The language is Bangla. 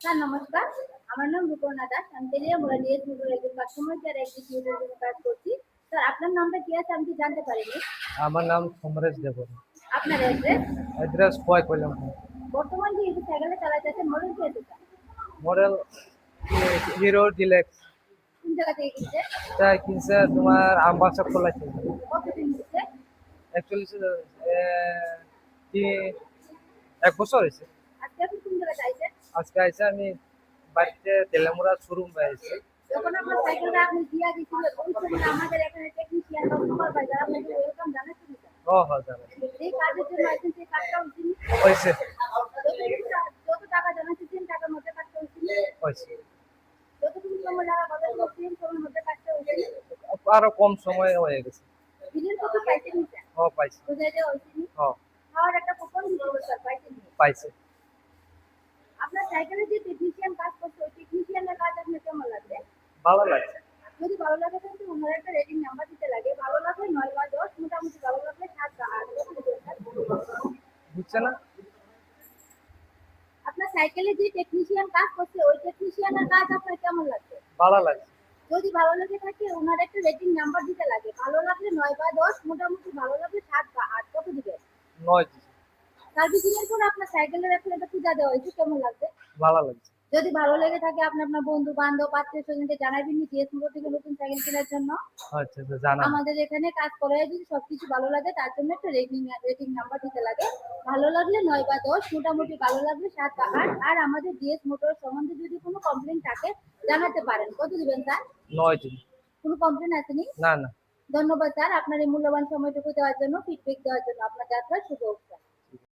স্যার নমস্কার, আমার নাম রূপর্ণা দাস। আমি তেলিয়ামুড়া ডিএস মোটর একজন কাস্টমার কেয়ার এক্সিকিউটিভ হিসেবে কাজ করছি। স্যার আপনার নামটা কি আছে আমি কি জানতে পারিনি? আমার নাম সমরেশ দেবর। আপনার অ্যাড্রেস? অ্যাড্রেস কয় কইলাম? বর্তমান যে এই সাইকেলে চালাইতেছেন মডেল কি আছে স্যার? Model hero deluxe. কোন জায়গা থেকে কিনছে? তাই কিনছে তোমার আমবাসা খোলাইছে। কতদিন হচ্ছে? অ্যাকচুয়ালি কি 1 বছর হয়েছে। আজকে আপনি কোন জায়গায় চাইছেন? আজকে আইসে আমি বাড়িতে তেলেমুড়া শোরুম পাইছি। যখন আপনার সাইকেলটা আপনি দিয়া দিয়েছিলেন ওই সময় আমাদের এখানে টেকনিশিয়ান বা সুপারভাইজার আপনাকে ওয়েলকাম জানাচ্ছিল স্যার। ও হ্যাঁ জানো। এই কাজের জন্য আইছেন সেই কাজটা হয়েছিল? হয়েছে যত টাকা জানাচ্ছেন টাকার মধ্যে কাজটা হয়েছিল? হয়েছে। যতটুকু সময় যারা কথা বলছেন সময়ের মধ্যে কাজটা হয়েছিল? আরো কম সময়ে হয়ে গেছে। বিলের কপি পাইছেন স্যার? ও পাইছে। বুঝাই দেওয়া হয়েছে? ও খাওয়ার একটা কুপন দিয়েছিল স্যার, পাইছেন? পাইছে। আপনার সাইকেলে যে টেকনিশিয়ান কাজ করছে ওই টেকনিশিয়ানের কাজ আপনার কেমন লাগবে? ভালো লাগছে। যদি ভালো লাগে তাহলে ওনার একটা রেটিং নাম্বার দিতে লাগে। ভালো লাগলে 9 বা 10, মোটামুটি ভালো লাগলে 7 বা 8। বুঝছে না? আপনার সাইকেলে যে টেকনিশিয়ান কাজ করছে ওই টেকনিশিয়ানের কাজ আপনার কেমন লাগছে? ভালো লাগছে। যদি ভালো লেগে থাকে ওনার একটা রেটিং নাম্বার দিতে লাগে। ভালো লাগলে 9 বা 10, মোটামুটি ভালো লাগলে 7 বা 8। কত দিবেন? 9 দিছে। সার্ভিসিং এর পর আপনার সাইকেলের এখন একটা পূজা দেওয়া হয়েছে, কেমন লাগবে? ভালো লাগছে। যদি ভালো লেগে থাকে আপনি আপনার বন্ধু বান্ধব আত্মীয় স্বজনকে জানাবেন জিএস মোটর থেকে নতুন সাইকেল কেনার জন্য। আচ্ছা আচ্ছা জানা। আমাদের এখানে কাজ করে যদি সবকিছু ভালো লাগে তার জন্য একটা রেটিং নাম্বার দিতে লাগে। ভালো লাগলে 9 বা 10, মোটামুটি ভালো লাগলে 7 বা 8। আর আমাদের জিএস মোটর সম্বন্ধে যদি কোনো কমপ্লেন থাকে জানাতে পারেন। কত দিবেন স্যার? 9 দিন। কোনো কমপ্লেন আসেনি? না না। ধন্যবাদ স্যার আপনার এই মূল্যবান সময়টুকু দেওয়ার জন্য, ফিডব্যাক দেওয়ার জন্য। আপনার যাত্রা শুভ হোক স্যার।